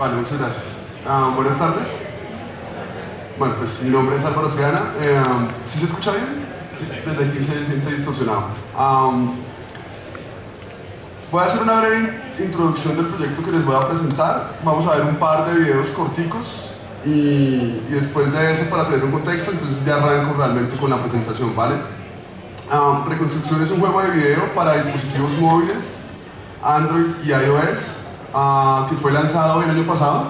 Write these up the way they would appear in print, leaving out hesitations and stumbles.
Vale, muchas gracias. Buenas tardes. Bueno, pues mi nombre es Álvaro Triana. ¿Sí se escucha bien? Sí, desde aquí se siente distorsionado. Voy a hacer una breve introducción del proyecto que les voy a presentar. Vamos a ver un par de videos corticos y después de eso, para tener un contexto, entonces ya arranco realmente con la presentación, ¿vale? Reconstrucción es un juego de video para dispositivos móviles, Android y iOS, que fue lanzado el año pasado.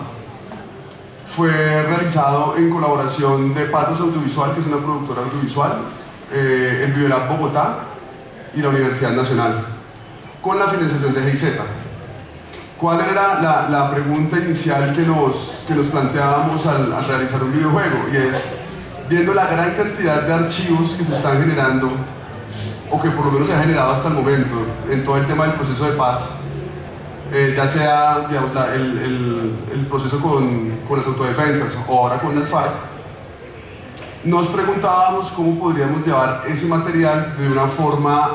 Fue realizado en colaboración de Patos Audiovisual, que es una productora audiovisual, el Videolab Bogotá y la Universidad Nacional, con la financiación de GIZ. ¿Cuál era la pregunta inicial que nos planteábamos al realizar un videojuego? Y es, viendo la gran cantidad de archivos que se están generando, o que por lo menos se ha generado hasta el momento, en todo el tema del proceso de paz, ya sea, digamos, el proceso con las autodefensas o ahora con las FARC, nos preguntábamos cómo podríamos llevar ese material de una forma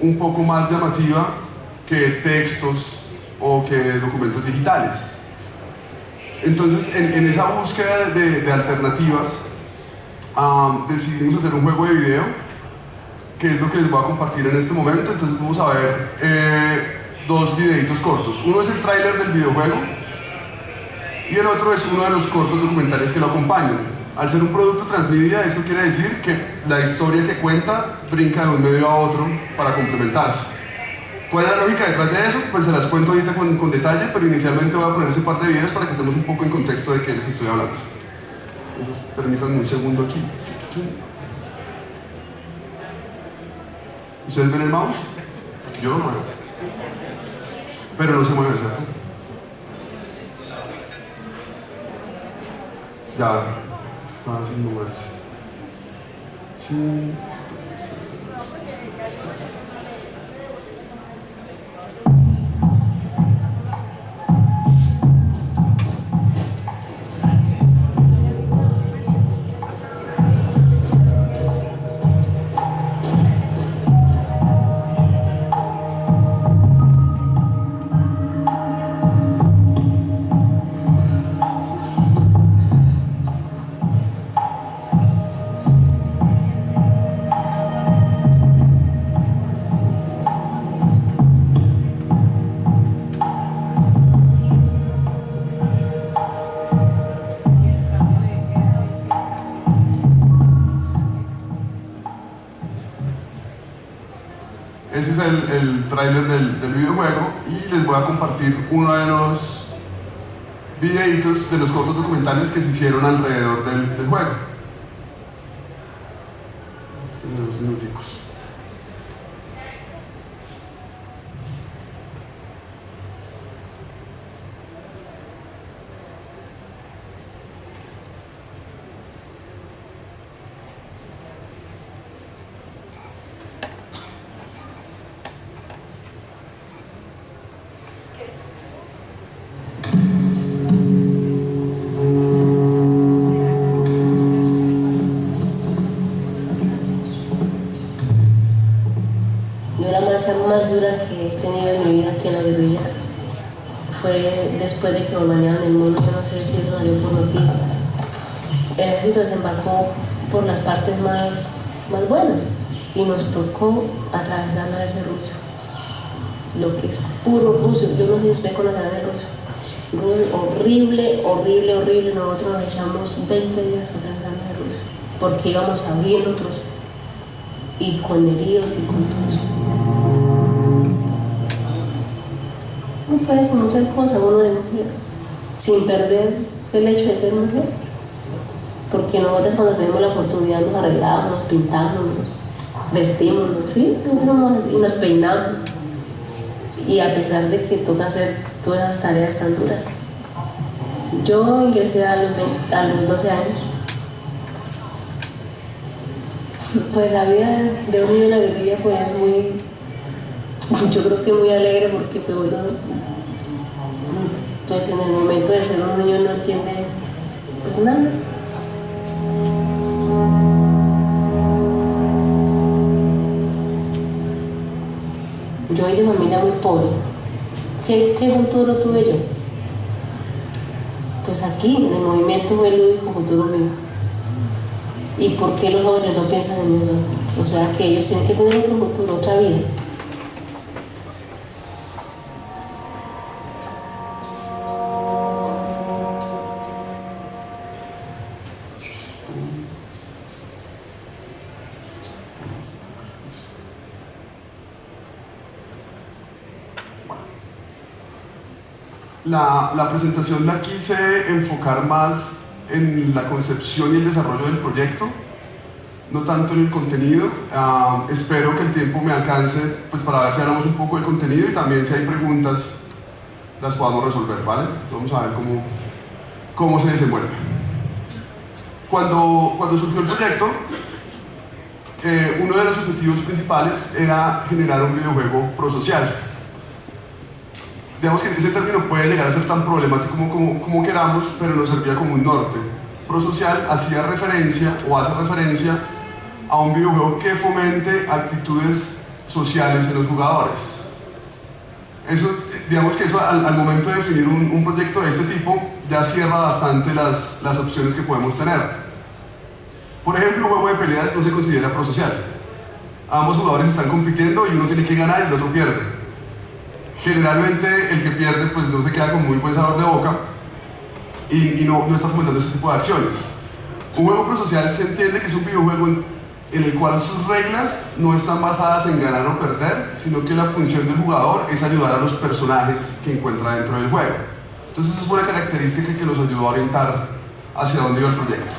un poco más llamativa que textos o que documentos digitales. Entonces, en esa búsqueda de alternativas, decidimos hacer un juego de video, que es lo que les voy a compartir en este momento. Entonces vamos a ver dos videitos cortos. Uno es el tráiler del videojuego y el otro es uno de los cortos documentales que lo acompañan. Al ser un producto transmedia, esto quiere decir que la historia que cuenta brinca de un medio a otro para complementarse. ¿Cuál es la lógica detrás de eso? Pues se las cuento ahorita con detalle, pero inicialmente voy a poner ese par de videos para que estemos un poco en contexto de qué les estoy hablando. Entonces, permítanme un segundo aquí. ¿Ustedes ven el mouse? Porque yo lo muevo. Pero no se mueve, ¿cierto? Ya, está haciendo moverse. Sí. Ese es el tráiler del videojuego y les voy a compartir uno de los videitos de los cortos documentales que se hicieron alrededor del juego. Unos minuticos. Más dura que he tenido en mi vida aquí en la guerrilla fue después de que bombardearon el mundo. Yo no sé si eso salió por noticias. El ejército desembarcó por las partes más buenas y nos tocó atravesar a ese ruso, lo que es puro ruso. Yo no sé si ustedes conocerán el ruso. Horrible, horrible, horrible. Nosotros nos echamos 20 días atravesando ese ruso porque íbamos abriendo otros y con heridos y con todo eso. Uno puede conocer cosas uno de mujer sin perder el hecho de ser mujer, porque nosotros cuando tenemos la oportunidad nos arreglamos, nos pintamos, nos vestimos, ¿sí? Y nos peinamos, y a pesar de que toca hacer todas esas tareas tan duras. Yo ingresé a los 12 años. Pues la vida de un niño en la guerrilla yo creo que muy alegre, porque pues en el momento de ser un niño no entiende pues nada. Yo soy de familia muy pobre. ¿Qué futuro tuve yo? pues aquí, en el movimiento lúdico futuro mío. ¿Y por qué los jóvenes no piensan en eso? O sea, que ellos tienen que tener otro futuro, otra vida. La presentación la quise enfocar más en la concepción y el desarrollo del proyecto, no tanto en el contenido. Espero que el tiempo me alcance pues, para ver si hablamos un poco del contenido y también si hay preguntas las podamos resolver, ¿vale? Vamos a ver cómo se desenvuelve. Cuando surgió el proyecto, uno de los objetivos principales era generar un videojuego prosocial. Digamos que ese término puede llegar a ser tan problemático como queramos, pero nos servía como un norte. Prosocial hacía referencia o hace referencia a un videojuego que fomente actitudes sociales en los jugadores. Eso, digamos que eso al momento de definir un proyecto de este tipo ya cierra bastante las opciones que podemos tener. Por ejemplo, un juego de peleas no se considera prosocial. Ambos jugadores están compitiendo y uno tiene que ganar y el otro pierde. Generalmente el que pierde pues no se queda con muy buen sabor de boca y no está fomentando este tipo de acciones. Un juego prosocial se entiende que es un videojuego en el cual sus reglas no están basadas en ganar o perder, sino que la función del jugador es ayudar a los personajes que encuentra dentro del juego. Entonces esa es una característica que nos ayudó a orientar hacia dónde iba el proyecto.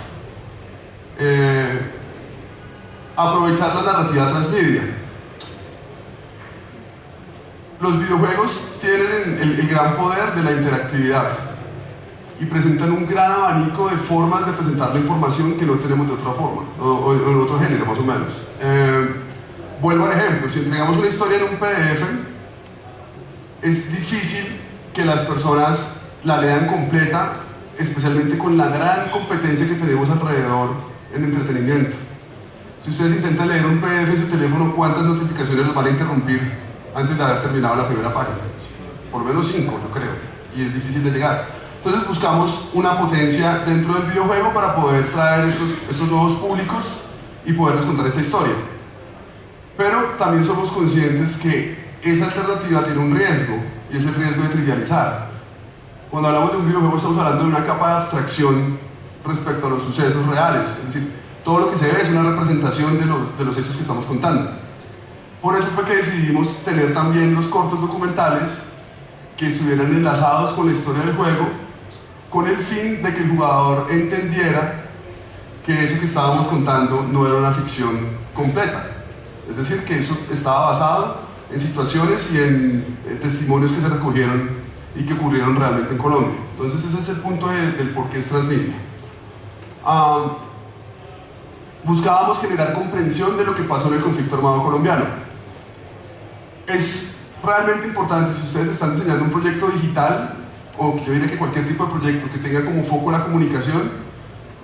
Aprovechar la narrativa transmedia. Los videojuegos tienen el gran poder de la interactividad y presentan un gran abanico de formas de presentar la información que no tenemos de otra forma, o en otro género más o menos. Vuelvo al ejemplo, si entregamos una historia en un PDF, es difícil que las personas la lean completa, especialmente con la gran competencia que tenemos alrededor en entretenimiento. Si ustedes intentan leer un PDF en su teléfono, ¿cuántas notificaciones los van a interrumpir antes de haber terminado la primera página? Por lo menos 5, yo creo, y es difícil de llegar. Entonces buscamos una potencia dentro del videojuego para poder traer estos nuevos públicos y poderles contar esta historia. Pero también somos conscientes que esa alternativa tiene un riesgo, y es el riesgo de trivializar. Cuando hablamos de un videojuego estamos hablando de una capa de abstracción respecto a los sucesos reales, es decir, todo lo que se ve es una representación de los hechos que estamos contando. Por eso fue que decidimos tener también los cortos documentales que estuvieran enlazados con la historia del juego, con el fin de que el jugador entendiera que eso que estábamos contando no era una ficción completa. Es decir, que eso estaba basado en situaciones y en testimonios que se recogieron y que ocurrieron realmente en Colombia. Entonces ese es el punto del por qué es transmedia. Buscábamos generar comprensión de lo que pasó en el conflicto armado colombiano. Es realmente importante, si ustedes están diseñando un proyecto digital, o yo diría que cualquier tipo de proyecto que tenga como foco la comunicación,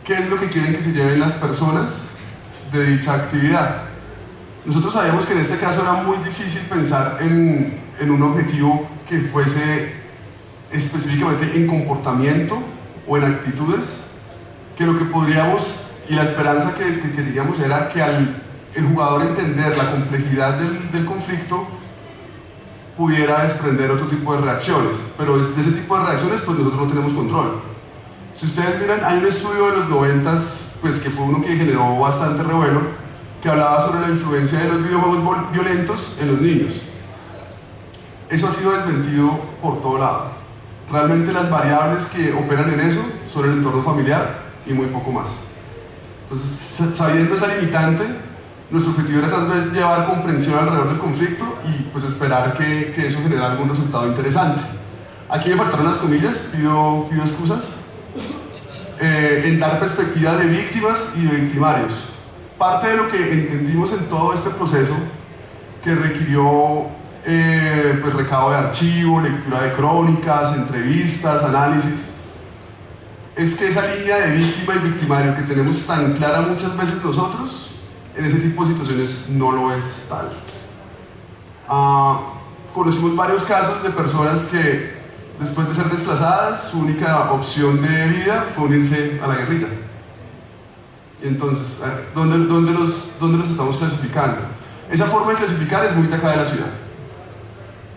¿qué es lo que quieren que se lleven las personas de dicha actividad? Nosotros sabíamos que en este caso era muy difícil pensar en un objetivo que fuese específicamente en comportamiento o en actitudes, que lo que podríamos, y la esperanza que teníamos era que al el jugador entender la complejidad del conflicto, pudiera desprender otro tipo de reacciones, pero de ese tipo de reacciones pues nosotros no tenemos control. Si ustedes miran, hay un estudio de los 90s, pues que fue uno que generó bastante revuelo, que hablaba sobre la influencia de los videojuegos violentos en los niños. Eso ha sido desmentido por todo lado. Realmente las variables que operan en eso son el entorno familiar y muy poco más. Entonces, sabiendo esa limitante, nuestro objetivo era tal vez llevar comprensión alrededor del conflicto y pues esperar que eso generara algún resultado interesante. Aquí me faltaron las comillas, pido excusas. En dar perspectiva de víctimas y de victimarios. Parte de lo que entendimos en todo este proceso, que requirió pues recado de archivo, lectura de crónicas, entrevistas, análisis, es que esa línea de víctima y victimario que tenemos tan clara muchas veces nosotros, en ese tipo de situaciones no lo es tal. Conocimos varios casos de personas que Después de ser desplazadas, su única opción de vida fue unirse a la guerrilla. Entonces, ¿dónde los estamos clasificando? Esa forma de clasificar es muy de acá de la ciudad.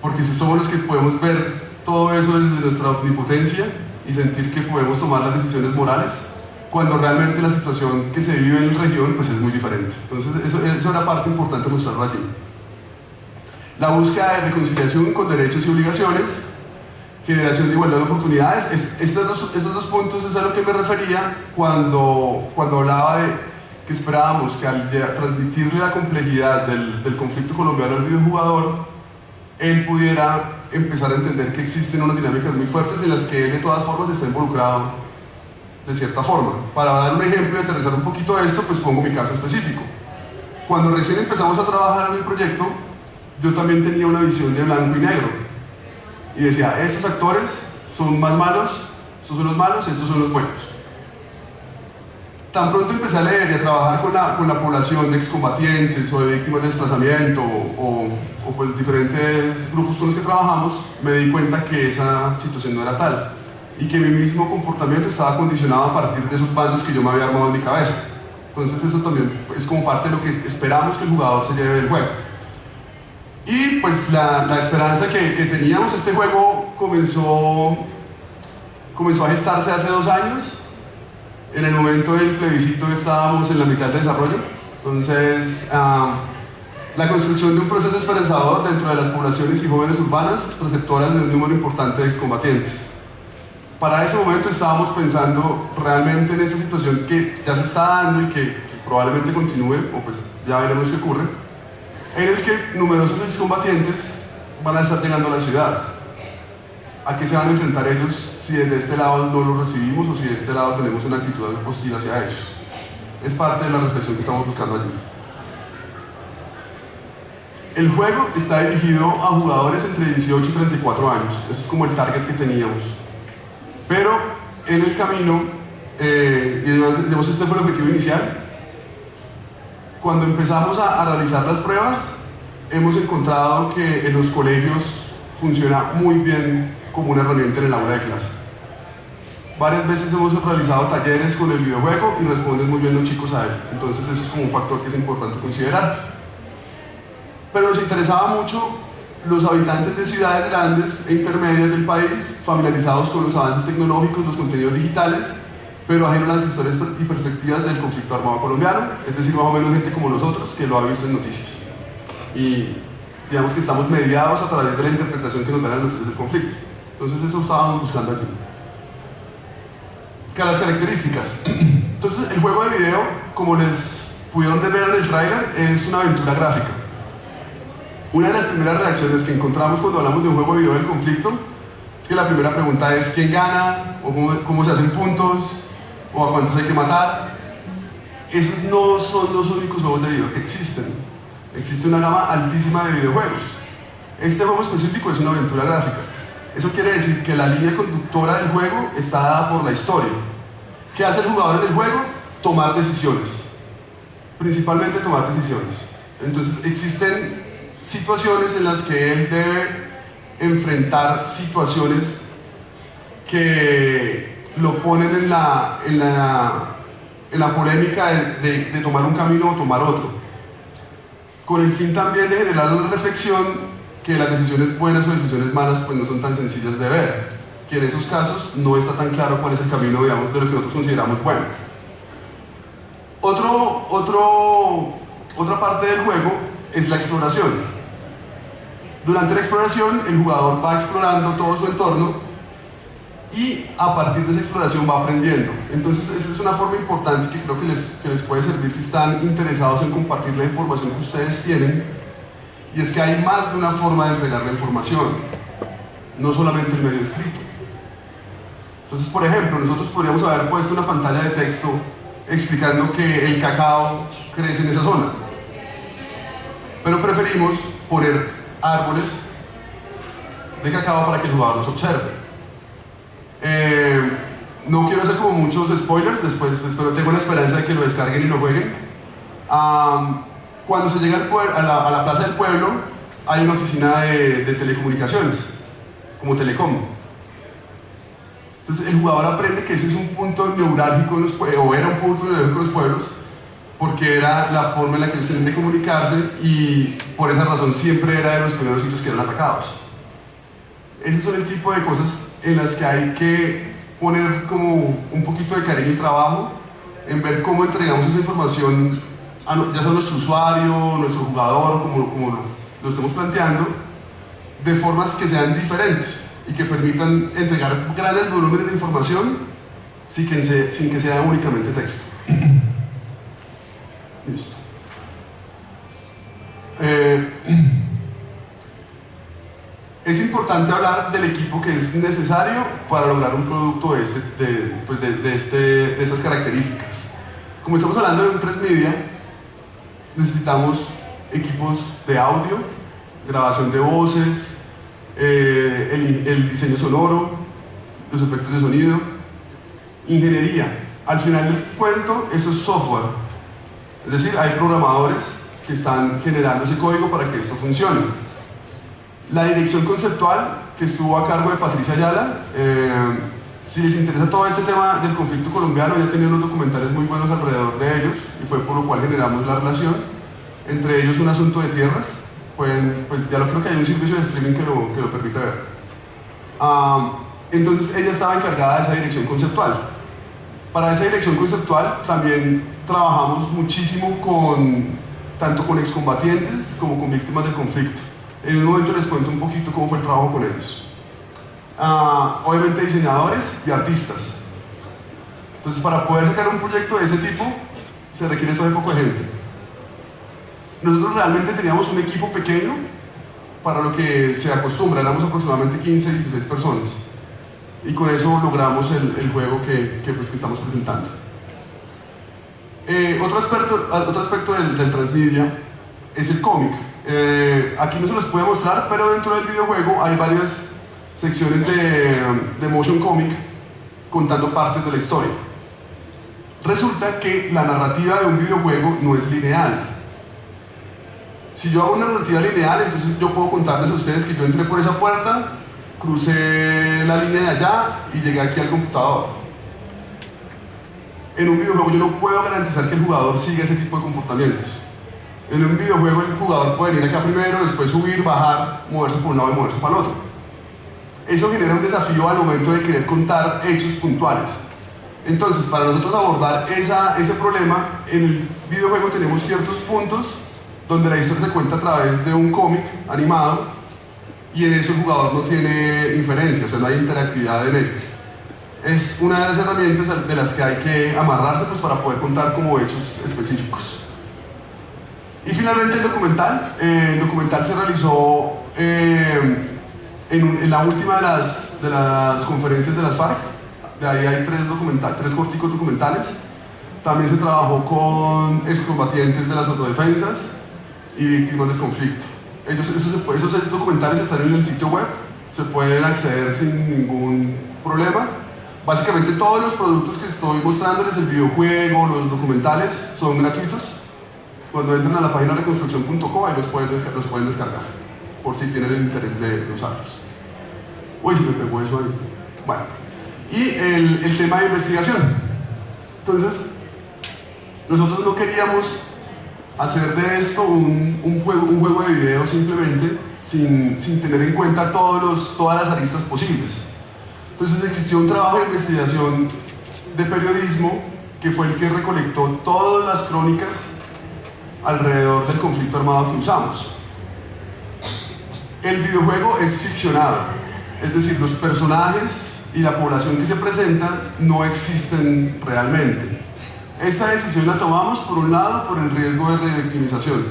Porque si somos los que podemos ver todo eso desde nuestra omnipotencia y sentir que podemos tomar las decisiones morales, cuando realmente la situación que se vive en la región pues es muy diferente. Entonces eso era parte importante mostrarlo allí. La búsqueda de reconciliación con derechos y obligaciones, generación de igualdad de oportunidades, estos dos puntos es a lo que me refería cuando hablaba de que esperábamos que al transmitirle la complejidad del conflicto colombiano al videojugador, él pudiera empezar a entender que existen unas dinámicas muy fuertes en las que él de todas formas está involucrado de cierta forma. Para dar un ejemplo y aterrizar un poquito esto, pues pongo mi caso específico. Cuando recién empezamos a trabajar en el proyecto, yo también tenía una visión de blanco y negro. Y decía, estos actores son más malos, estos son los malos, estos son los buenos. Tan pronto empecé a leer y a trabajar con la población de excombatientes o de víctimas de desplazamiento o pues diferentes grupos con los que trabajamos, me di cuenta que esa situación no era tal y que mi mismo comportamiento estaba condicionado a partir de esos bandos que yo me había armado en mi cabeza. Entonces eso también es como parte de lo que esperamos que el jugador se lleve del juego. Y pues la esperanza que teníamos, este juego comenzó a gestarse hace 2 años. En el momento del plebiscito estábamos en la mitad del desarrollo. Entonces, la construcción de un proceso esperanzador dentro de las poblaciones y jóvenes urbanas receptoras de un número importante de excombatientes. Para ese momento estábamos pensando realmente en esa situación que ya se está dando y que probablemente continúe, o pues ya veremos qué ocurre, en el que numerosos excombatientes van a estar llegando a la ciudad. ¿A qué se van a enfrentar ellos si desde este lado no los recibimos o si de este lado tenemos una actitud hostil hacia ellos? Es parte de la reflexión que estamos buscando allí. El juego está dirigido a jugadores entre 18 y 34 años. Ese es como el target que teníamos. Pero en el camino, y digamos este fue el objetivo inicial, cuando empezamos a realizar las pruebas, hemos encontrado que en los colegios funciona muy bien como una herramienta en el aula de clase. Varias veces hemos realizado talleres con el videojuego y responden muy bien los chicos a él. Entonces eso es como un factor que es importante considerar. Pero nos interesaba mucho los habitantes de ciudades grandes e intermedias del país, familiarizados con los avances tecnológicos, los contenidos digitales, pero ajenos a las historias y perspectivas del conflicto armado colombiano, es decir, más o menos gente como nosotros que lo ha visto en noticias. Y digamos que estamos mediados a través de la interpretación que nos dan las noticias del conflicto. Entonces eso estábamos buscando aquí. Las características. Entonces el juego de video, como les pudieron ver en el tráiler, es una aventura gráfica. Una de las primeras reacciones que encontramos cuando hablamos de un juego de video del conflicto es que la primera pregunta es ¿quién gana? O cómo se hacen puntos, o a cuántos hay que matar. Esos no son los únicos juegos de video que existen. Existe una gama altísima de videojuegos. Este juego específico es una aventura gráfica. Eso quiere decir que la línea conductora del juego está dada por la historia. ¿Qué hace el jugador en el juego? Tomar decisiones. Principalmente tomar decisiones. Entonces existen situaciones en las que él debe enfrentar situaciones que lo ponen en la polémica de tomar un camino o tomar otro, con el fin también de generar una reflexión que las decisiones buenas o decisiones malas pues no son tan sencillas de ver, que en esos casos no está tan claro cuál es el camino, digamos, de lo que nosotros consideramos bueno. Otra parte del juego es la exploración. Durante la exploración, el jugador va explorando todo su entorno y a partir de esa exploración va aprendiendo. Entonces, esta es una forma importante que creo que les puede servir si están interesados en compartir la información que ustedes tienen, y es que hay más de una forma de entregar la información, no solamente el medio escrito. Entonces, por ejemplo, nosotros podríamos haber puesto una pantalla de texto explicando que el cacao crece en esa zona, pero preferimos poner árboles de cacao para que el jugador los observe. No quiero hacer como muchos spoilers después, pero tengo la esperanza de que lo descarguen y lo jueguen. Cuando se llega a la plaza del pueblo, hay una oficina de telecomunicaciones, como Telecom. Entonces el jugador aprende que ese es un punto neurálgico en los pueblos, o era un punto neurálgico en los pueblos, porque era la forma en la que ellos tenían de comunicarse y por esa razón siempre era de los primeros sitios que eran atacados. Esos son el tipo de cosas en las que hay que poner como un poquito de cariño y trabajo en ver cómo entregamos esa información ya sea nuestro usuario, nuestro jugador, como lo estemos planteando, de formas que sean diferentes y que permitan entregar grandes volúmenes de información sin que sea únicamente texto. Listo. Es importante hablar del equipo que es necesario para lograr un producto de estas características. Como estamos hablando de un transmedia, necesitamos equipos de audio, grabación de voces, el diseño sonoro, los efectos de sonido, ingeniería. Al final del cuento, eso es software. Es decir, hay programadores que están generando ese código para que esto funcione. La dirección conceptual, que estuvo a cargo de Patricia Ayala, si les interesa todo este tema del conflicto colombiano, ya tenía unos documentales muy buenos alrededor de ellos, y fue por lo cual generamos la relación, entre ellos un asunto de tierras. Pues ya lo creo que hay un servicio de streaming que lo permite ver. Entonces ella estaba encargada de esa dirección conceptual. Para esa dirección conceptual también trabajamos muchísimo tanto con excombatientes como con víctimas del conflicto. En un momento les cuento un poquito cómo fue el trabajo con ellos. Obviamente diseñadores y artistas. Entonces para poder sacar un proyecto de ese tipo se requiere todo un poco de gente. Nosotros realmente teníamos un equipo pequeño para lo que se acostumbra, éramos aproximadamente 15, 16 personas. Y con eso logramos el juego que estamos presentando. Otro aspecto del transmedia es el cómic. Aquí no se los puede mostrar, pero dentro del videojuego hay varias secciones de motion comic contando partes de la historia. Resulta que la narrativa de un videojuego no es lineal. Si yo hago una narrativa lineal, entonces yo puedo contarles a ustedes que yo entré por esa puerta, crucé la línea de allá y llegué aquí al computador. En un videojuego yo no puedo garantizar que el jugador siga ese tipo de comportamientos. En un videojuego el jugador puede venir acá primero, después subir, bajar, moverse por un lado y moverse para el otro. Eso genera un desafío al momento de querer contar hechos puntuales. Entonces, para nosotros abordar ese problema, en el videojuego tenemos ciertos puntos donde la historia se cuenta a través de un cómic animado y en eso el jugador no tiene inferencia, o sea, no hay interactividad en ello. Es una de las herramientas de las que hay que amarrarse para poder contar como hechos específicos. Y finalmente el documental. El documental se realizó en la última de las conferencias de las FARC. De ahí hay tres corticos documentales. También se trabajó con excombatientes de las autodefensas y víctimas del conflicto. Esos documentales están en el sitio web, se pueden acceder sin ningún problema. Básicamente todos los productos que estoy mostrándoles, el videojuego, los documentales, son gratuitos. Cuando entran a la página reconstrucción.co, ahí los pueden descargar, por si tienen el interés de usarlos. Uy, se me pegó eso ahí. Bueno, y el tema de investigación. Entonces, nosotros no queríamos hacer de esto un juego de video simplemente sin tener en cuenta todas las aristas posibles. Entonces existió un trabajo de investigación de periodismo que fue el que recolectó todas las crónicas alrededor del conflicto armado que usamos. El videojuego es ficcionado, es decir, los personajes y la población que se presenta no existen realmente. Esta decisión la tomamos, por un lado, por el riesgo de revictimización.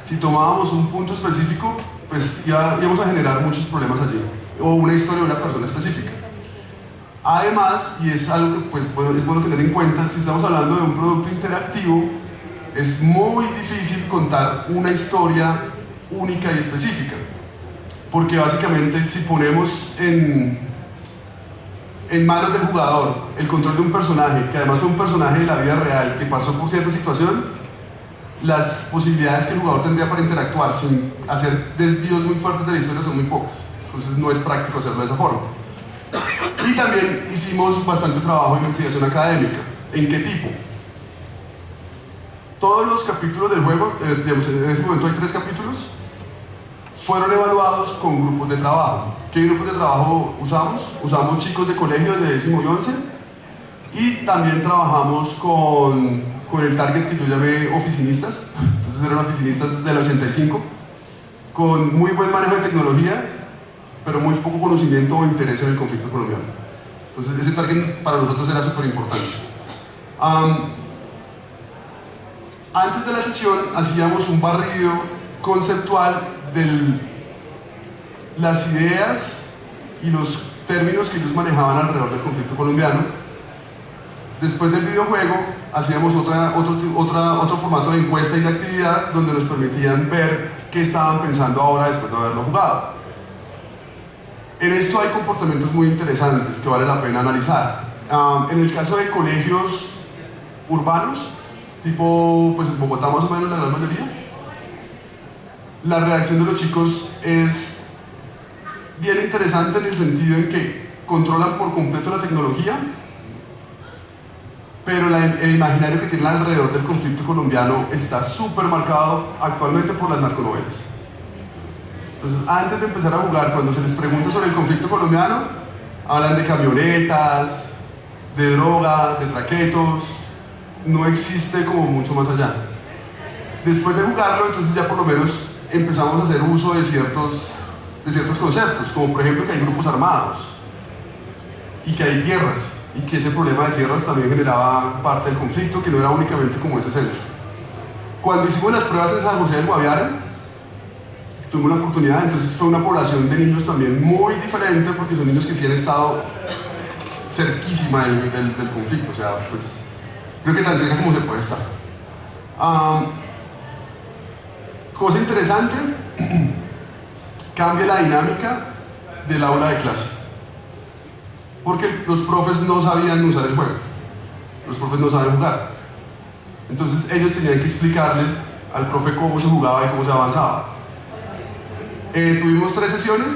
Si tomábamos un punto específico, pues ya íbamos a generar muchos problemas allí, o una historia de una persona específica. Además, y es algo que es bueno tener en cuenta, si estamos hablando de un producto interactivo, es muy difícil contar una historia única y específica, porque básicamente si ponemos en manos del jugador el control de un personaje, que además fue un personaje de la vida real, que pasó por cierta situación, las posibilidades que el jugador tendría para interactuar sin hacer desvíos muy fuertes de la historia son muy pocas. Entonces no es práctico hacerlo de esa forma. Y también hicimos bastante trabajo de investigación académica. ¿En qué tipo? Todos los capítulos del juego, digamos, en este momento hay 3 capítulos, fueron evaluados con grupos de trabajo. ¿Qué grupos de trabajo usamos? Usamos chicos de colegios de 10º y 11, y también trabajamos con el target que yo llamé oficinistas. Entonces eran oficinistas del 85, con muy buen manejo de tecnología, pero muy poco conocimiento o interés en el conflicto colombiano. Entonces ese target para nosotros era súper importante. Antes de la sesión hacíamos un barrido conceptual de las ideas y los términos que ellos manejaban alrededor del conflicto colombiano. Después del videojuego hacíamos otro formato de encuesta y de actividad donde nos permitían ver qué estaban pensando ahora después de haberlo jugado. En esto hay comportamientos muy interesantes que vale la pena analizar. En el caso de colegios urbanos, tipo pues Bogotá más o menos la gran mayoría, la reacción de los chicos es bien interesante en el sentido en que controlan por completo la tecnología, pero el imaginario que tienen alrededor del conflicto colombiano está súper marcado actualmente por las narconovelas. Entonces, antes de empezar a jugar, cuando se les pregunta sobre el conflicto colombiano, hablan de camionetas, de droga, de traquetos. No existe como mucho más allá. Después de jugarlo, entonces ya por lo menos empezamos a hacer uso de ciertos conceptos, como por ejemplo que hay grupos armados y que hay tierras, y que ese problema de tierras también generaba parte del conflicto, que no era únicamente como ese centro. Cuando hicimos las pruebas en San José del Guaviare, tuvimos la oportunidad, entonces fue una población de niños también muy diferente, porque son niños que sí han estado cerquísima del conflicto, o sea, pues creo que tan cerca como se puede estar. Cosa interesante, cambia la dinámica del aula de clase, porque los profes no sabían usar el juego, los profes no saben jugar. Entonces ellos tenían que explicarles al profe cómo se jugaba y cómo se avanzaba. Tuvimos 3 sesiones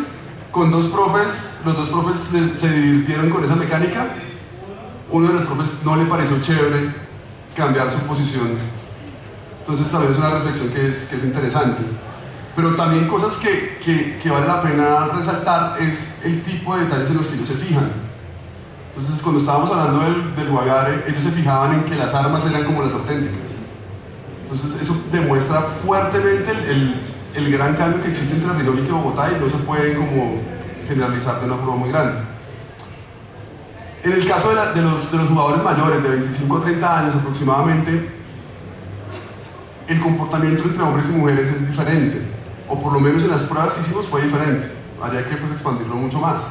con 2 profes, los 2 profes se divirtieron con esa mecánica. Uno de los profes no le pareció chévere cambiar su posición. Entonces también es una reflexión que es interesante. Pero también cosas que vale la pena resaltar es el tipo de detalles en los que ellos se fijan. Entonces cuando estábamos hablando del Guaviare, ellos se fijaban en que las armas eran como las auténticas. Entonces eso demuestra fuertemente el gran cambio que existe entre Rilón y Bogotá, y no se puede como generalizar de una forma muy grande. En el caso de los jugadores mayores de 25 a 30 años aproximadamente, el comportamiento entre hombres y mujeres es diferente, o por lo menos en las pruebas que hicimos fue diferente. Habría que pues expandirlo mucho más.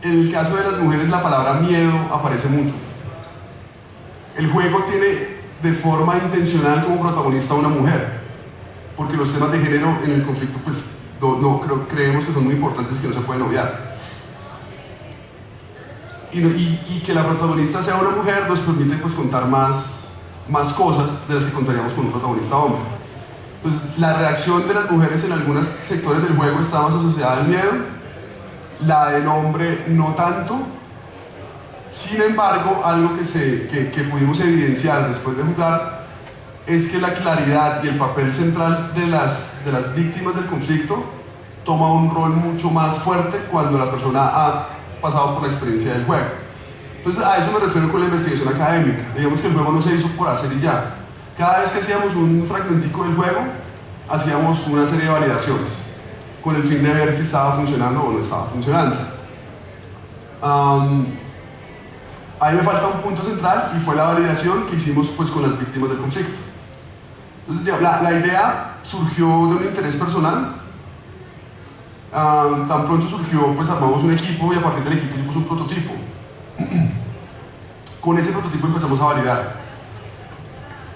En el caso de las mujeres la palabra miedo aparece mucho. El juego tiene de forma intencional como protagonista a una mujer, porque los temas de género en el conflicto pues creemos que son muy importantes y que no se pueden obviar. Y que la protagonista sea una mujer nos permite pues contar más cosas de las que contaríamos con un protagonista hombre. Entonces la reacción de las mujeres en algunos sectores del juego está más asociada al miedo, la del hombre no tanto. Sin embargo, algo que pudimos evidenciar después de jugar es que la claridad y el papel central de las víctimas del conflicto toma un rol mucho más fuerte cuando la persona ha pasado por la experiencia del juego. Entonces a eso me refiero con la investigación académica. Digamos que el juego no se hizo por hacer y ya. Cada vez que hacíamos un fragmentico del juego, hacíamos una serie de validaciones con el fin de ver si estaba funcionando o no estaba funcionando. Ahí me falta un punto central y fue la validación que hicimos pues con las víctimas del conflicto. Entonces la idea surgió de un interés personal. Tan pronto surgió, pues armamos un equipo y a partir del equipo hicimos un prototipo. Con ese prototipo empezamos a validar.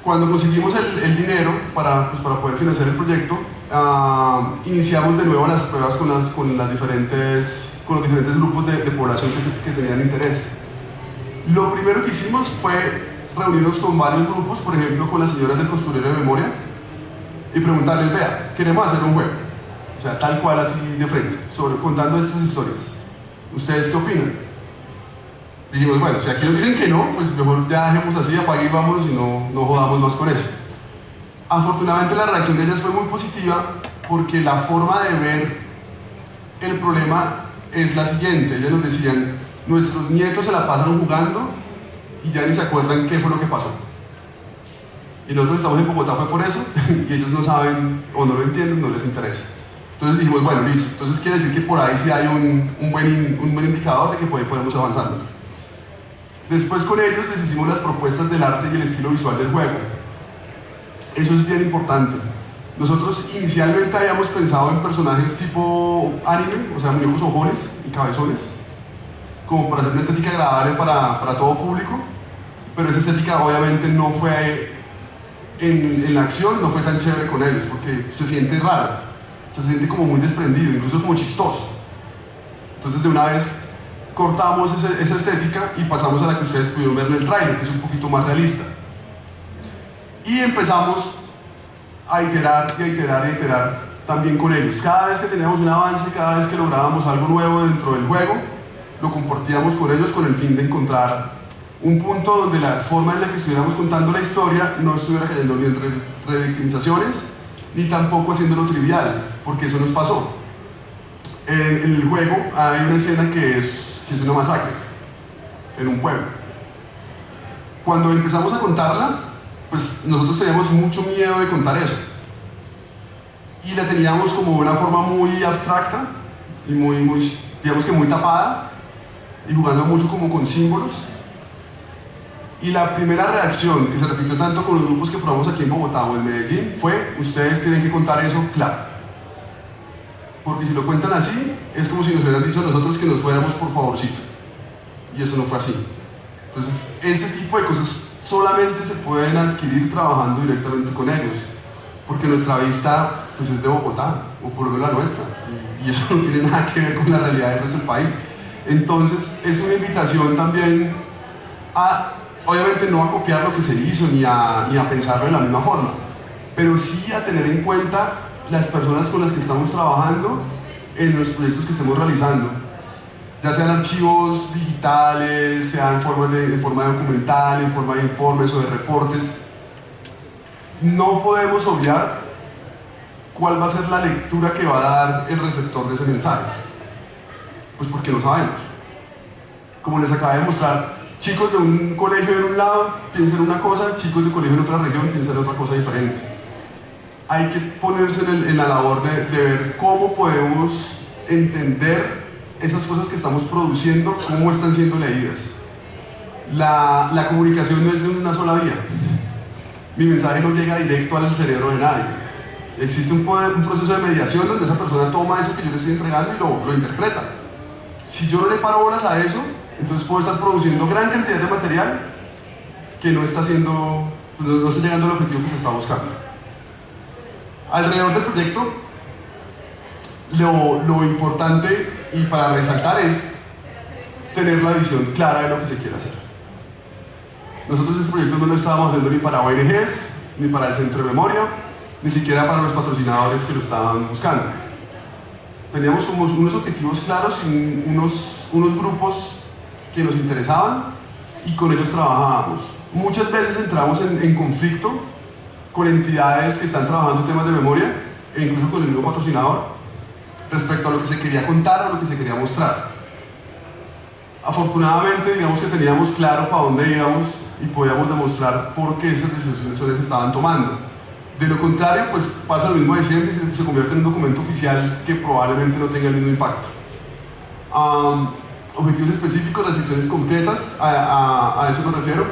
Cuando conseguimos el dinero para poder financiar el proyecto, iniciamos de nuevo las pruebas con los diferentes grupos de población que tenían interés. Lo primero que hicimos fue reunirnos con varios grupos, por ejemplo con las señoras del costurero de memoria, y preguntarles, vea, queremos hacer un juego. o sea, tal cual así de frente, contando estas historias. ¿Ustedes qué opinan? Dijimos, bueno, si aquí nos dicen que no, pues mejor ya dejemos así, apague y vámonos y no jodamos más con eso. Afortunadamente la reacción de ellas fue muy positiva porque la forma de ver el problema es la siguiente. Ellas nos decían, nuestros nietos se la pasan jugando y ya ni se acuerdan qué fue lo que pasó. Y nosotros estamos en Bogotá fue por eso y ellos no saben o no lo entienden, no les interesa. Entonces dijimos, bueno, listo. Entonces quiere decir que por ahí sí hay un buen indicador de que podemos avanzando. Después con ellos les hicimos las propuestas del arte y el estilo visual del juego. Eso es bien importante. Nosotros inicialmente habíamos pensado en personajes tipo anime, o sea, muñecos ojones y cabezones, como para hacer una estética agradable para todo público, pero esa estética obviamente no fue en la acción, no fue tan chévere con ellos, porque se siente raro, se siente como muy desprendido, incluso como chistoso. Entonces de una vez cortamos esa estética y pasamos a la que ustedes pudieron ver en el tráiler, que es un poquito más realista. Y empezamos a iterar y a iterar y a iterar también con ellos. Cada vez que teníamos un avance, cada vez que lográbamos algo nuevo dentro del juego, lo compartíamos con ellos con el fin de encontrar un punto donde la forma en la que estuviéramos contando la historia no estuviera cayendo ni en revictimizaciones, ni tampoco haciéndolo trivial, porque eso nos pasó. En el juego hay una escena que es una masacre en un pueblo. Cuando empezamos a contarla, pues nosotros teníamos mucho miedo de contar eso y la teníamos como una forma muy abstracta y digamos que muy tapada y jugando mucho como con símbolos. Y la primera reacción que se repitió tanto con los grupos que probamos aquí en Bogotá o en Medellín fue: ustedes tienen que contar eso claro, porque si lo cuentan así es como si nos hubieran dicho a nosotros que nos fuéramos por favorcito, y eso no fue así. Entonces ese tipo de cosas solamente se pueden adquirir trabajando directamente con ellos, porque nuestra vista pues es de Bogotá, o por lo menos la nuestra, y eso no tiene nada que ver con la realidad del resto del país. Entonces es una invitación también a, obviamente no a copiar lo que se hizo ni a pensarlo de la misma forma, pero sí a tener en cuenta las personas con las que estamos trabajando en los proyectos que estemos realizando, ya sean archivos digitales, sean en forma de documental, en forma de informes o de reportes. No podemos obviar cuál va a ser la lectura que va a dar el receptor de ese mensaje, pues porque no sabemos. Como les acabé de mostrar, chicos de un colegio en un lado piensan una cosa, chicos de colegio en otra región piensan otra cosa diferente. Hay que ponerse en la labor de ver cómo podemos entender esas cosas que estamos produciendo, cómo están siendo leídas. La comunicación no es de una sola vía. Mi mensaje no llega directo al cerebro de nadie. Existe un proceso de mediación donde esa persona toma eso que yo le estoy entregando y lo interpreta. Si yo no le paro bolas a eso, entonces puedo estar produciendo gran cantidad de material que no está haciendo, no está llegando al objetivo que se está buscando. Alrededor del proyecto, lo importante y para resaltar es tener la visión clara de lo que se quiere hacer. Nosotros este proyecto no lo estábamos haciendo ni para ONGs, ni para el Centro de Memoria, ni siquiera para los patrocinadores que lo estaban buscando. Teníamos como unos objetivos claros y unos grupos que nos interesaban y con ellos trabajábamos. Muchas veces entramos en conflicto con entidades que están trabajando temas de memoria e incluso con el mismo patrocinador respecto a lo que se quería contar o lo que se quería mostrar. Afortunadamente, digamos que teníamos claro para dónde íbamos y podíamos demostrar por qué esas decisiones se estaban tomando. De lo contrario, pues pasa lo mismo de siempre y se convierte en un documento oficial que probablemente no tenga el mismo impacto. Objetivos específicos, restricciones concretas, a eso me refiero.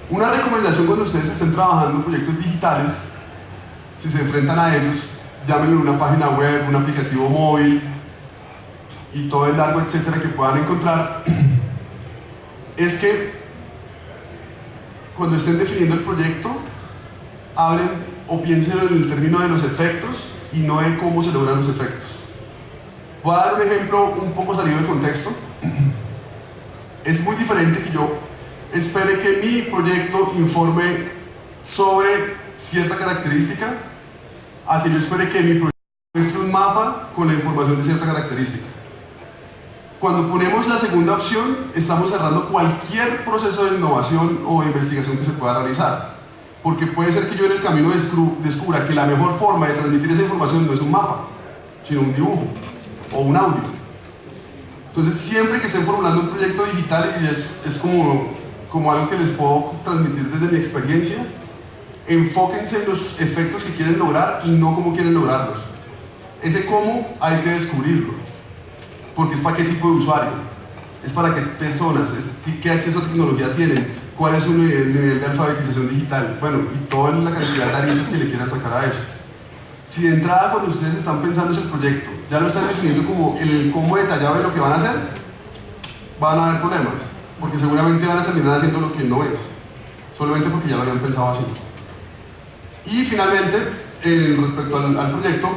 Una recomendación cuando ustedes estén trabajando en proyectos digitales, si se enfrentan a ellos, llámenlo una página web, un aplicativo móvil y todo el largo etcétera que puedan encontrar, es que cuando estén definiendo el proyecto, hablen o piensen en el término de los efectos y no de cómo se logran los efectos. Voy a dar un ejemplo un poco salido de contexto. Es muy diferente que yo espere que mi proyecto informe sobre cierta característica a que yo espere que mi proyecto mapa con la información de cierta característica. Cuando ponemos la segunda opción, estamos cerrando cualquier proceso de innovación o investigación que se pueda realizar. Porque puede ser que yo en el camino descubra que la mejor forma de transmitir esa información no es un mapa, sino un dibujo o un audio. Entonces, siempre que estén formulando un proyecto digital, y es como algo que les puedo transmitir desde mi experiencia, enfóquense en los efectos que quieren lograr y no cómo quieren lograrlos. Ese cómo hay que descubrirlo, porque es para qué tipo de usuario, es para qué personas, qué acceso a tecnología tienen, cuál es su nivel de alfabetización digital, bueno, y toda la cantidad de aristas que le quieran sacar a eso. Si de entrada, cuando ustedes están pensando en el proyecto, ya lo están definiendo como el cómo detallado de lo que van a hacer, van a haber problemas, porque seguramente van a terminar haciendo lo que no es, solamente porque ya lo habían pensado así. Y finalmente, respecto al proyecto,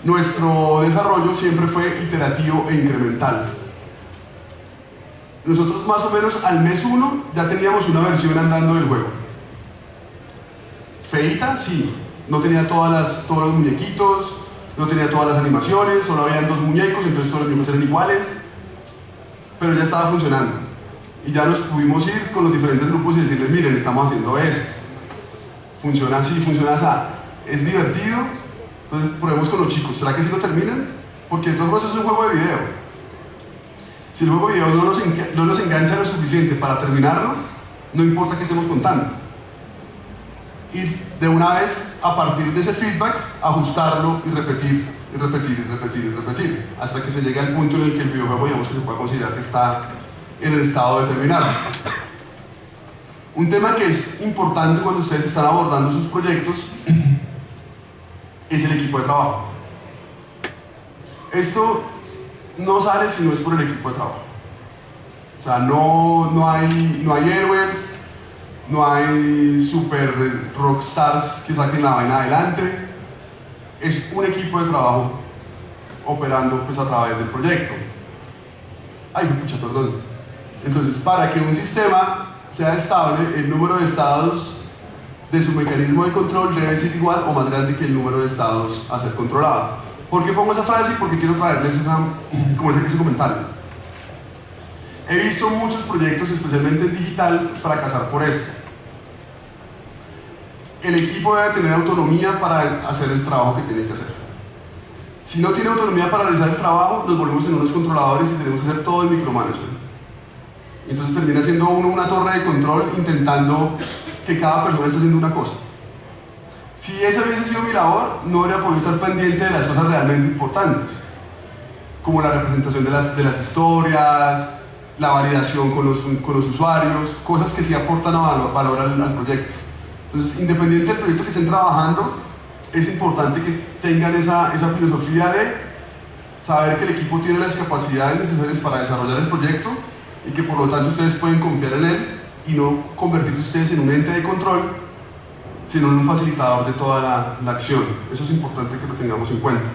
nuestro desarrollo siempre fue iterativo e incremental. Nosotros más o menos al mes 1 ya teníamos una versión andando del juego. Feita, sí, no tenía todos los muñequitos, no tenía todas las animaciones, solo habían 2 muñecos, entonces todos los muñecos eran iguales, pero ya estaba funcionando. Y ya nos pudimos ir con los diferentes grupos y decirles, miren, estamos haciendo esto, funciona así, funciona así, es divertido, entonces probemos con los chicos, ¿será que sí lo terminan? Porque todo eso es un juego de video. Si el juego de video no nos engancha lo suficiente para terminarlo, no importa qué estemos contando. Y de una vez, a partir de ese feedback, ajustarlo y repetir, y repetir, y repetir, y repetir, hasta que se llegue al punto en el que el videojuego, digamos, que se pueda considerar que está en el estado de terminarse. Un tema que es importante cuando ustedes están abordando sus proyectos es el equipo de trabajo. Esto no sale si no es por el equipo de trabajo. O sea, no hay héroes, no hay super rockstars que saquen la vaina adelante. Es un equipo de trabajo operando pues a través del proyecto. Ay, pucha, perdón. Entonces, para que un sistema sea estable, el número de estados de su mecanismo de control debe ser igual o más grande que el número de estados a ser controlado. ¿Por qué pongo esa frase? Porque quiero traerles ese comentario. He visto muchos proyectos, especialmente en digital, fracasar por esto. El equipo debe tener autonomía para hacer el trabajo que tiene que hacer. Si no tiene autonomía para realizar el trabajo, nos volvemos en unos controladores y tenemos que hacer todo el micromanagement. Entonces termina siendo uno una torre de control intentando que cada persona esté haciendo una cosa. Si esa hubiese sido mi labor, no habría podido estar pendiente de las cosas realmente importantes, como la representación de las historias, la validación con los usuarios, cosas que sí aportan valor al proyecto. Entonces, independiente del proyecto que estén trabajando, es importante que tengan esa filosofía de saber que el equipo tiene las capacidades necesarias para desarrollar el proyecto y que por lo tanto ustedes pueden confiar en él y no convertirse ustedes en un ente de control, sino en un facilitador de toda la acción. Eso es importante que lo tengamos en cuenta.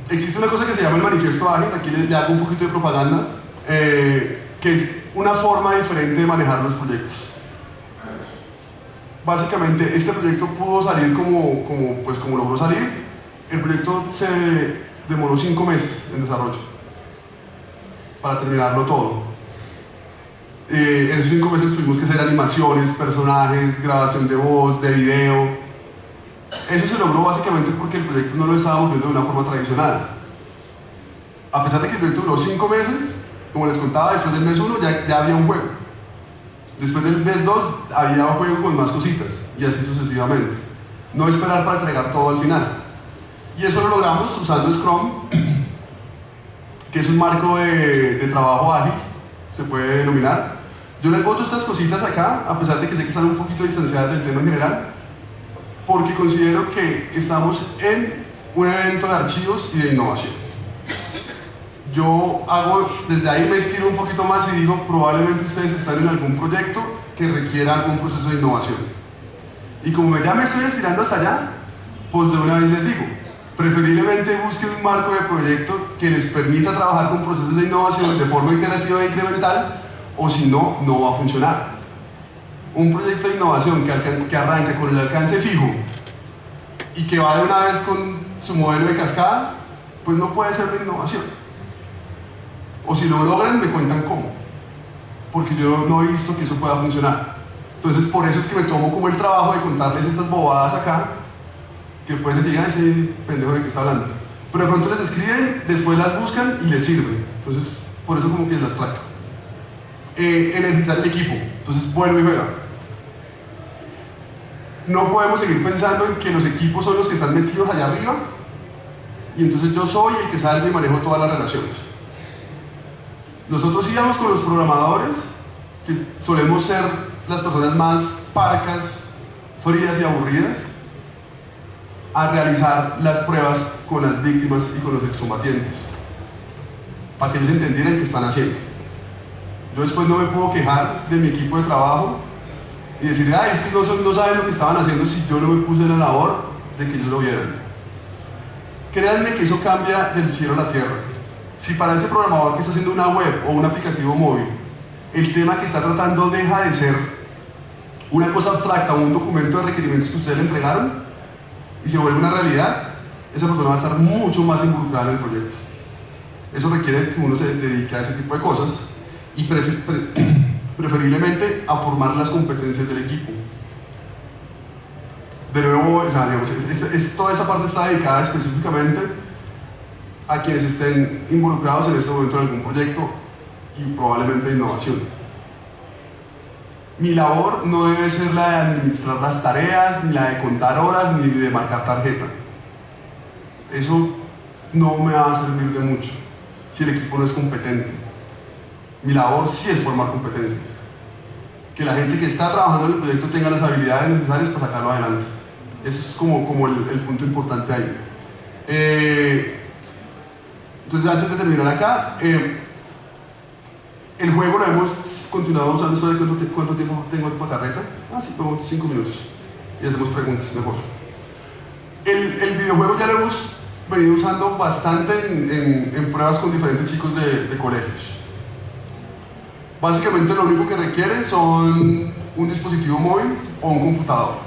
Existe una cosa que se llama el manifiesto ágil, aquí le hago un poquito de propaganda, que es una forma diferente de manejar los proyectos. Básicamente, este proyecto pudo salir como logró salir. El proyecto se demoró 5 meses en desarrollo para terminarlo todo. En esos 5 meses tuvimos que hacer animaciones, personajes, grabación de voz, de video. Eso se logró básicamente porque el proyecto no lo estaba volviendo de una forma tradicional. A pesar de que el proyecto duró 5 meses, como les contaba, después del mes 1 ya había un juego. Después del mes 2 había un juego con más cositas, y así sucesivamente. No esperar para entregar todo al final. Y eso lo logramos usando Scrum, que es un marco de trabajo ágil, se puede denominar. Yo les boto estas cositas acá, a pesar de que sé que están un poquito distanciadas del tema en general, porque considero que estamos en un evento de archivos y de innovación. Yo desde ahí me estiro un poquito más y digo, probablemente ustedes están en algún proyecto que requiera algún proceso de innovación. Y como ya me estoy estirando hasta allá, pues de una vez les digo, preferiblemente busquen un marco de proyecto que les permita trabajar con procesos de innovación de forma iterativa e incremental, o si no, no va a funcionar. un proyecto de innovación que arranca con el alcance fijo y que va de una vez con su modelo de cascada, pues no puede ser de innovación. O si lo logran, me cuentan cómo, porque yo no he visto que eso pueda funcionar. Entonces por eso es que me tomo como el trabajo de contarles estas bobadas acá, que pueden decir, ah, ese pendejo de que está hablando. Pero de pronto les escriben, después las buscan y les sirven. Entonces por eso como que las traigo. Energizar el equipo, entonces vuelvo y juega. No podemos seguir pensando en que los equipos son los que están metidos allá arriba y entonces yo soy el que salgo y manejo todas las relaciones. Nosotros íbamos con los programadores, que solemos ser las personas más parcas, frías y aburridas, a realizar las pruebas con las víctimas y con los excombatientes, para que ellos entendieran qué están haciendo. Yo después no me puedo quejar de mi equipo de trabajo y decir, ay, es que no saben lo que estaban haciendo si yo no me puse en la labor de que ellos lo vieran. Créanme que eso cambia del cielo a la tierra. Si para ese programador que está haciendo una web o un aplicativo móvil, el tema que está tratando deja de ser una cosa abstracta o un documento de requerimientos que ustedes le entregaron y se vuelve una realidad, esa persona va a estar mucho más involucrada en el proyecto. Eso requiere que uno se dedique a ese tipo de cosas y preferiblemente a formar las competencias del equipo. De nuevo, o sea, digamos, toda esa parte está dedicada específicamente a quienes estén involucrados en este momento en algún proyecto y probablemente de innovación. Mi labor no debe ser la de administrar las tareas, ni la de contar horas, ni de marcar tarjeta. Eso no me va a servir de mucho si el equipo no es competente. Mi labor sí es formar competencias. Que la gente que está trabajando en el proyecto tenga las habilidades necesarias para sacarlo adelante. Eso es como el punto importante ahí. Entonces, antes de terminar acá, el juego lo hemos continuado usando. ¿Sobre cuánto tiempo tengo para carreta? Ah, sí, como 5 minutos. Y hacemos preguntas mejor. El videojuego ya lo hemos venido usando bastante en pruebas con diferentes chicos de colegios. Básicamente lo único que requiere son un dispositivo móvil o un computador.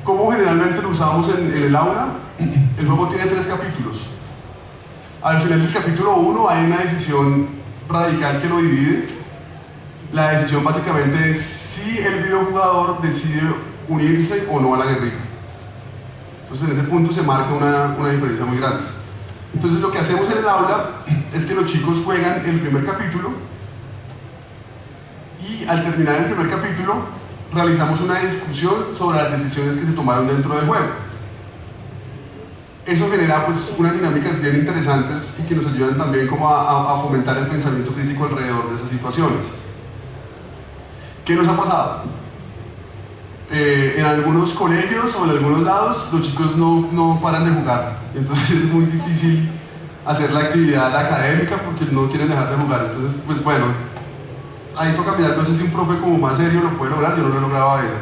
Como generalmente lo usamos en el aula, el juego tiene 3 capítulos. Al final del capítulo 1 hay una decisión radical que lo divide. La decisión básicamente es si el videojugador decide unirse o no a la guerrilla. Entonces en ese punto se marca una diferencia muy grande. Entonces lo que hacemos en el aula es que los chicos juegan el primer capítulo y al terminar el primer capítulo realizamos una discusión sobre las decisiones que se tomaron dentro del juego. Eso genera pues unas dinámicas bien interesantes y que nos ayudan también como a fomentar el pensamiento crítico alrededor de esas situaciones. ¿Qué nos ha pasado? En algunos colegios o en algunos lados los chicos no paran de jugar, entonces es muy difícil hacer la actividad académica porque no quieren dejar de jugar. Entonces pues bueno, ahí toca mirar, no sé si un profe como más serio lo puede lograr, yo no lo he logrado a veces.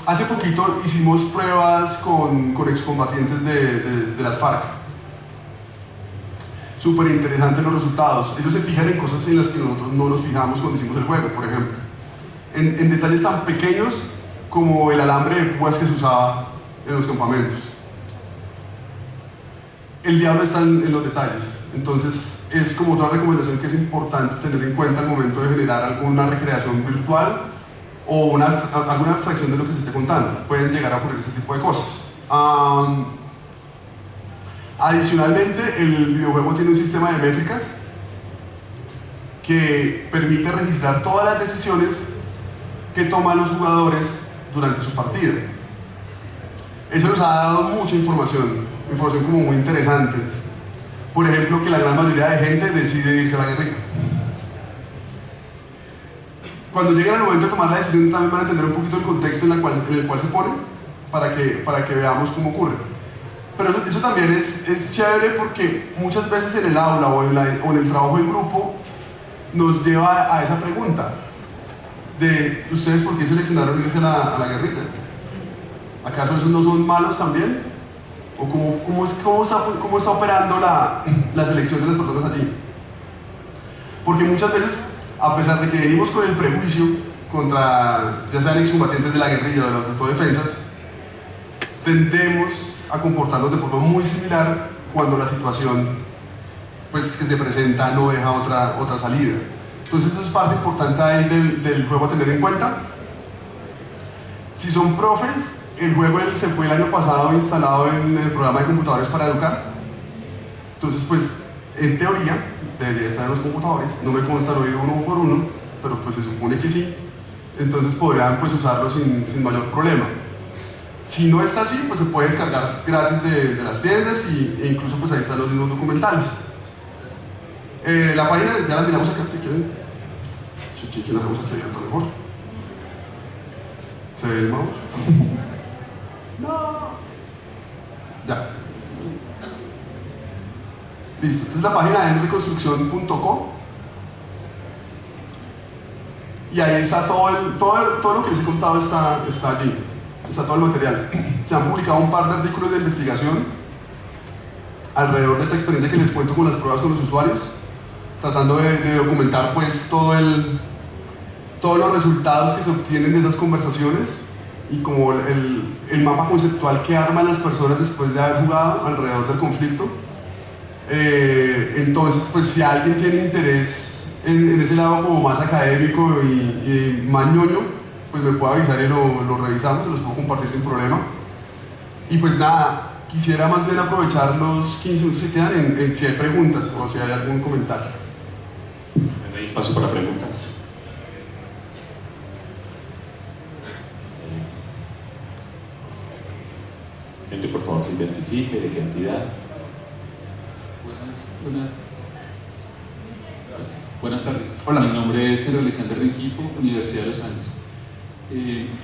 Hace poquito hicimos pruebas con excombatientes de las FARC. Súper interesantes los resultados. Ellos se fijan en cosas en las que nosotros no nos fijamos cuando hicimos el juego, por ejemplo. En detalles tan pequeños como el alambre de púas que se usaba en los campamentos. El diablo está en los detalles. Entonces es como otra recomendación que es importante tener en cuenta al momento de generar alguna recreación virtual o alguna abstracción de lo que se esté contando. Pueden llegar a ocurrir ese tipo de cosas. Adicionalmente, el videojuego tiene un sistema de métricas que permite registrar todas las decisiones que toman los jugadores durante su partida. Eso nos ha dado mucha información como muy interesante. Por ejemplo, que la gran mayoría de gente decide irse a la guerrilla. Cuando lleguen al momento de tomar la decisión también van a entender un poquito el contexto en el cual se pone para que veamos cómo ocurre. Pero eso también es chévere porque muchas veces en el aula o en el trabajo en grupo nos lleva a esa pregunta de ¿ustedes por qué seleccionaron irse a la guerrilla? ¿Acaso esos no son malos también? ¿O cómo está operando la selección de las personas allí? Porque muchas veces a pesar de que venimos con el prejuicio contra, ya sean excombatientes de la guerrilla o de las autodefensas, tendemos a comportarnos de forma muy similar cuando la situación pues, que se presenta no deja otra salida. Entonces eso es parte importante ahí del juego a tener en cuenta. Si son profes, el juego se fue el año pasado instalado en el programa de computadores para educar. Entonces pues en teoría debería estar en los computadores, no me consta, lo he oído uno por uno, pero pues se supone que sí. Entonces podrían pues usarlo sin mayor problema. Si no está así, pues se puede descargar gratis de las tiendas e incluso pues ahí están los mismos documentales. La página ya la miramos acá si quieren. Chichi, la vamos a crear mejor. ¿Se ve el mouse? No. Ya. Listo, entonces la página es reconstrucción.co y ahí está todo lo que les he contado está allí, está todo el material. Se han publicado un par de artículos de investigación alrededor de esta experiencia que les cuento con las pruebas con los usuarios, tratando de documentar pues todos los resultados que se obtienen de esas conversaciones y como el mapa conceptual que arman las personas después de haber jugado alrededor del conflicto. Entonces, pues si alguien tiene interés en ese lado como más académico y más ñoño, pues me puede avisar y lo revisamos, se los puedo compartir sin problema. Y pues nada, quisiera más bien aprovechar los 15 minutos que quedan en si hay preguntas o si hay algún comentario. ¿Hay espacio para preguntas? Gente, por favor, se identifique, de qué entidad. Buenas tardes. Hola. Mi nombre es Alexander Rengifo, Universidad de los Andes.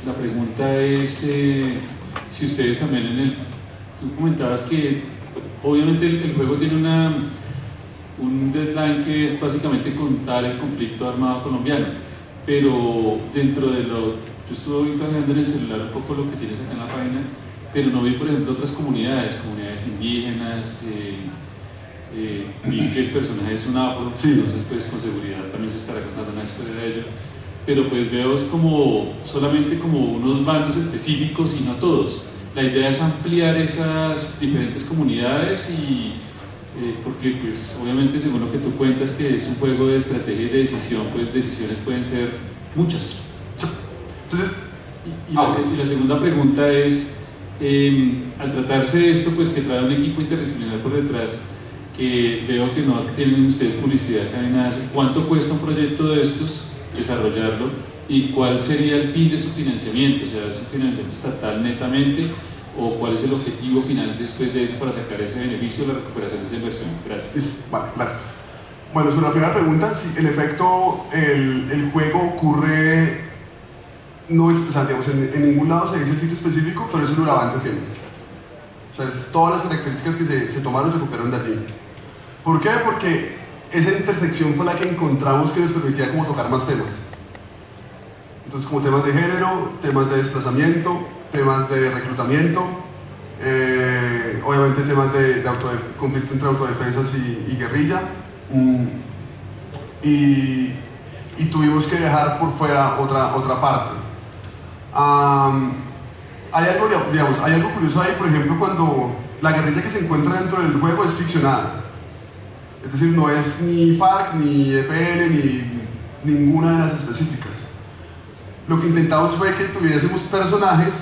La pregunta es si ustedes también tú comentabas que obviamente el juego tiene un deadline que es básicamente contar el conflicto armado colombiano, pero dentro de yo estuve trabajando en el celular un poco lo que tienes acá en la página, pero no vi por ejemplo otras comunidades indígenas. Vi que el personaje es un afro, sí. Entonces pues con seguridad también se estará contando una historia de ello, pero pues veo es solamente como unos bandos específicos y no todos. La idea es ampliar esas diferentes comunidades porque pues obviamente según lo que tú cuentas que es un juego de estrategia y de decisión, pues decisiones pueden ser muchas. Entonces, y la segunda pregunta es, al tratarse de esto pues que trae un equipo interdisciplinar por detrás, que veo que no tienen ustedes publicidad acá ni nada, ¿cuánto cuesta un proyecto de estos desarrollarlo y cuál sería el fin de su financiamiento? O sea, ¿es un financiamiento estatal netamente o cuál es el objetivo final después de eso para sacar ese beneficio de la recuperación de esa inversión? Gracias. Vale, gracias. Bueno, sobre la primera pregunta, sí, en efecto el juego ocurre, no es, o sea, digamos, en ningún lado se dice el sitio específico, pero es el Urabá antioqueño. O sea, todas las características que se tomaron se copiaron de allí. ¿Por qué? Porque esa intersección fue la que encontramos que nos permitía como tocar más temas. Entonces, como temas de género, temas de desplazamiento, temas de reclutamiento, obviamente temas de conflicto entre autodefensas y guerrilla, y tuvimos que dejar por fuera otra parte. Hay algo curioso ahí, por ejemplo, cuando la guerrilla que se encuentra dentro del juego es ficcionada. Es decir, no es ni FARC, ni EPL, ni ninguna de las específicas. Lo que intentamos fue que tuviésemos personajes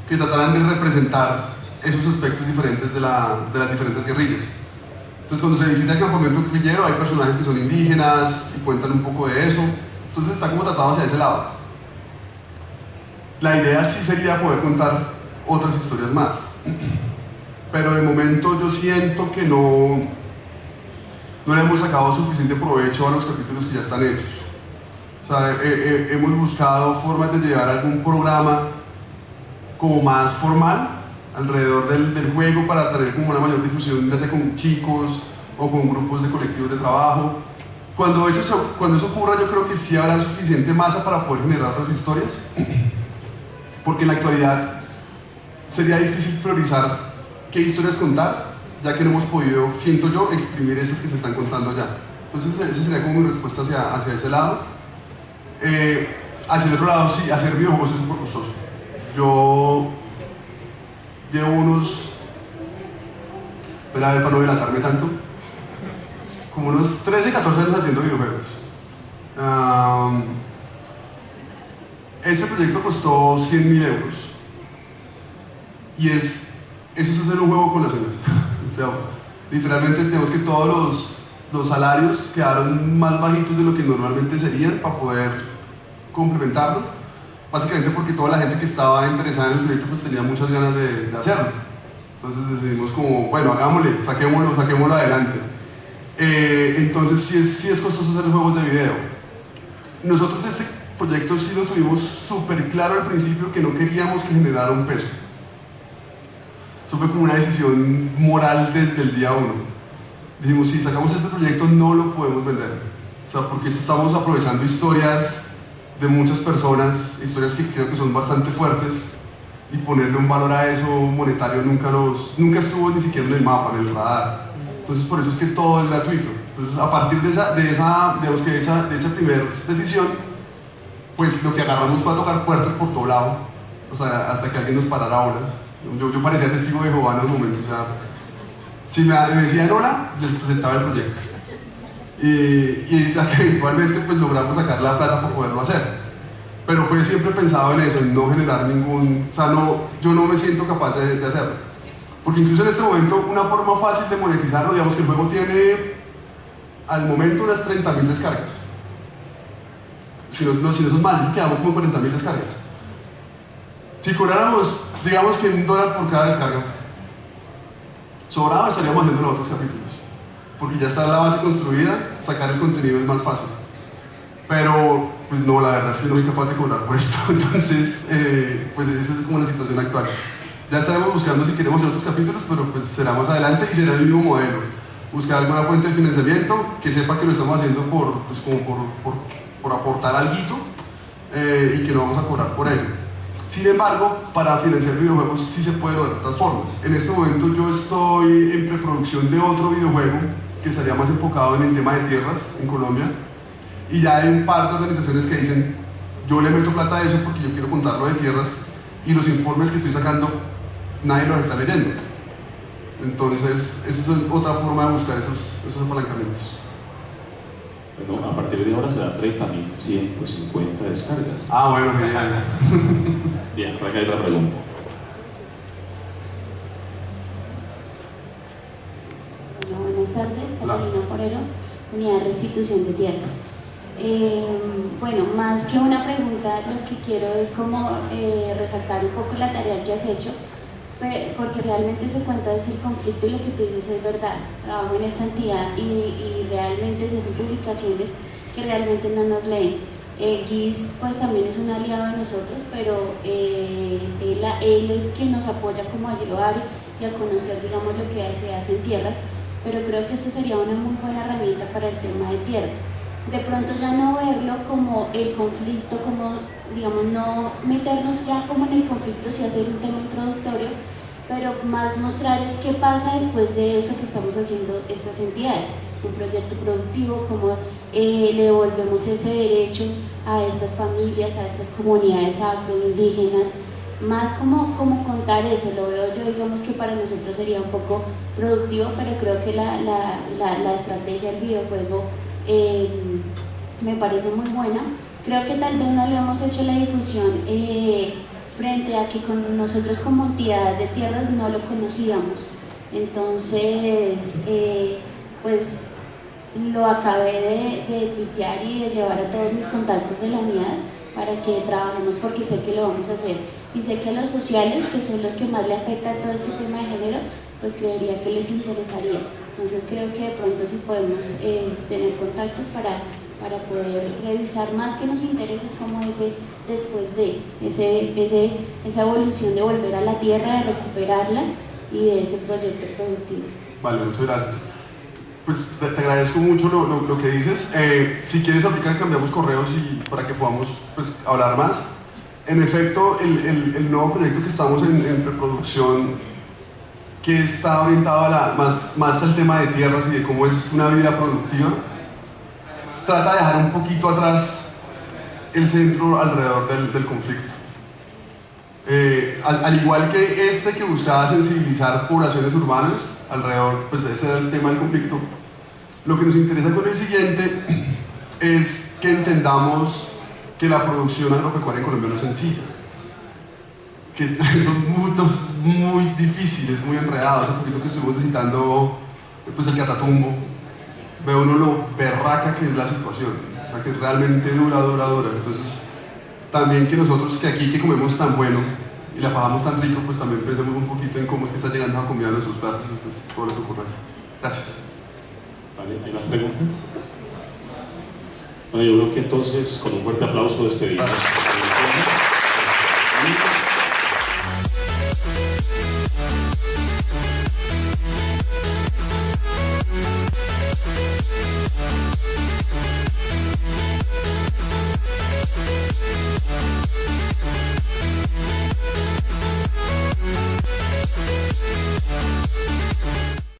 que trataran de representar esos aspectos diferentes de las diferentes guerrillas. Entonces, cuando se visita el campamento guerrillero, hay personajes que son indígenas y cuentan un poco de eso. Entonces, está como tratado hacia ese lado. La idea sí sería poder contar otras historias más. Pero de momento yo siento que no le hemos sacado suficiente provecho a los capítulos que ya están hechos. O sea, hemos buscado formas de llevar algún programa como más formal alrededor del juego para tener como una mayor difusión, ya sea con chicos o con grupos de colectivos de trabajo. Cuando eso ocurra, yo creo que sí habrá suficiente masa para poder generar otras historias, porque en la actualidad sería difícil priorizar qué historias contar, ya que no hemos podido, siento yo, exprimir esas que se están contando ya. Entonces esa sería como mi respuesta hacia ese lado. Hacia el otro lado, sí, hacer videojuegos es súper costoso. Yo llevo unos, espera a ver para no delatarme tanto, como unos 13, 14 años haciendo videojuegos. Este proyecto costó 100.000 euros y eso es hacer un juego con las uñas. O sea, literalmente tenemos que todos los salarios quedaron más bajitos de lo que normalmente serían para poder complementarlo, básicamente porque toda la gente que estaba interesada en el proyecto pues tenía muchas ganas de hacerlo. Entonces decidimos como, bueno, hagámosle, saquémoslo adelante. Entonces sí es costoso hacer juegos de video. Nosotros este proyecto sí lo tuvimos súper claro al principio que no queríamos que generara un peso. Eso fue como una decisión moral desde el día 1. Dijimos, si sacamos este proyecto no lo podemos vender. O sea, porque estamos aprovechando historias de muchas personas, historias que creo que son bastante fuertes, y ponerle un valor a eso monetario nunca estuvo ni siquiera en el mapa, en el radar. Entonces por eso es que todo es gratuito. Entonces a partir de esa primera decisión, pues lo que agarramos fue a tocar puertas por todo lado, o sea, hasta que alguien nos parara bolas. Yo parecía testigo de Jehová en los momentos, o sea, si me decían hola, les presentaba el proyecto. Y hasta que eventualmente pues logramos sacar la plata para poderlo hacer. Pero fue siempre pensado en eso, en no generar ningún... O sea, yo no me siento capaz de hacerlo. Porque incluso en este momento una forma fácil de monetizarlo, digamos que el juego tiene al momento unas 30.000 descargas. Si no son mal, quedamos como 40.000 descargas. Si cobráramos, digamos que $1 por cada descarga, sobrado estaríamos haciendo los otros capítulos. Porque ya está la base construida, sacar el contenido es más fácil. Pero, pues no, la verdad es que no soy capaz de cobrar por esto. Entonces, pues esa es como la situación actual. Ya estaremos buscando si queremos hacer otros capítulos, pero pues será más adelante y será el mismo modelo. Buscar alguna fuente de financiamiento que sepa que lo estamos haciendo por aportar alguito y que no vamos a cobrar por ello. Sin embargo, para financiar videojuegos sí se puede de otras formas. En este momento yo estoy en preproducción de otro videojuego que estaría más enfocado en el tema de tierras en Colombia. Y ya hay un par de organizaciones que dicen, yo le meto plata a eso porque yo quiero contarlo de tierras y los informes que estoy sacando nadie los está leyendo. Entonces, esa es otra forma de buscar esos apalancamientos. Bueno, a partir de ahora serán 30.150 descargas. Ah, bueno, genial. Bien, por acá hay otra pregunta. Bueno, buenas tardes, Catalina Forero, Unidad de Restitución de Tierras. Bueno, más que una pregunta, lo que quiero es como resaltar un poco la tarea que has hecho, porque realmente se cuenta es el conflicto y lo que tú dices es verdad. Trabajo en esta entidad y realmente se hacen publicaciones que realmente no nos leen. GIS pues también es un aliado de nosotros, pero él es quien nos apoya como a llevar y a conocer, digamos, lo que se hace en tierras, pero creo que esto sería una muy buena herramienta para el tema de tierras. De pronto ya no verlo como el conflicto, como, digamos, no meternos ya como en el conflicto, sí hacer un tema introductorio, pero más mostrar es qué pasa después de eso que estamos haciendo estas entidades, un proyecto productivo, cómo le devolvemos ese derecho a estas familias, a estas comunidades afroindígenas, más como contar eso. Lo veo yo, digamos que para nosotros sería un poco productivo, pero creo que la estrategia del videojuego me parece muy buena. Creo que tal vez no le hemos hecho la difusión frente a que con nosotros como entidad de tierras no lo conocíamos. Entonces, pues lo acabé de tuitear y de llevar a todos mis contactos de la unidad para que trabajemos, porque sé que lo vamos a hacer. Y sé que a los sociales, que son los que más le afecta todo este tema de género, pues creería que les interesaría. Entonces creo que de pronto sí podemos tener contactos para poder revisar más que nos interesa, es como ese después de esa evolución de volver a la tierra, de recuperarla y de ese proyecto productivo. Vale, muchas gracias. Pues te agradezco mucho lo que dices. Si quieres aplicar, cambiamos correos para que podamos pues, hablar más. En efecto, el nuevo proyecto que estamos en preproducción, que está orientado más al tema de tierras y de cómo es una vida productiva, trata de dejar un poquito atrás el centro alrededor del conflicto. Al igual que este que buscaba sensibilizar poblaciones urbanas alrededor, pues ese era el tema del conflicto, lo que nos interesa con el siguiente es que entendamos que la producción agropecuaria en Colombia no es sencilla, que son mundos muy difíciles, muy enredados. Hace poquito que estuvimos visitando pues, el Catatumbo, veo uno lo berraca que es la situación, o sea, que es realmente dura. Entonces, también que nosotros que aquí que comemos tan bueno y la pasamos tan rico, pues también pensemos un poquito en cómo es que está llegando la comida a nuestros platos, pues por eso ocurre. Gracias. Vale, ¿hay más preguntas? Bueno, yo creo que entonces con un fuerte aplauso despedimos.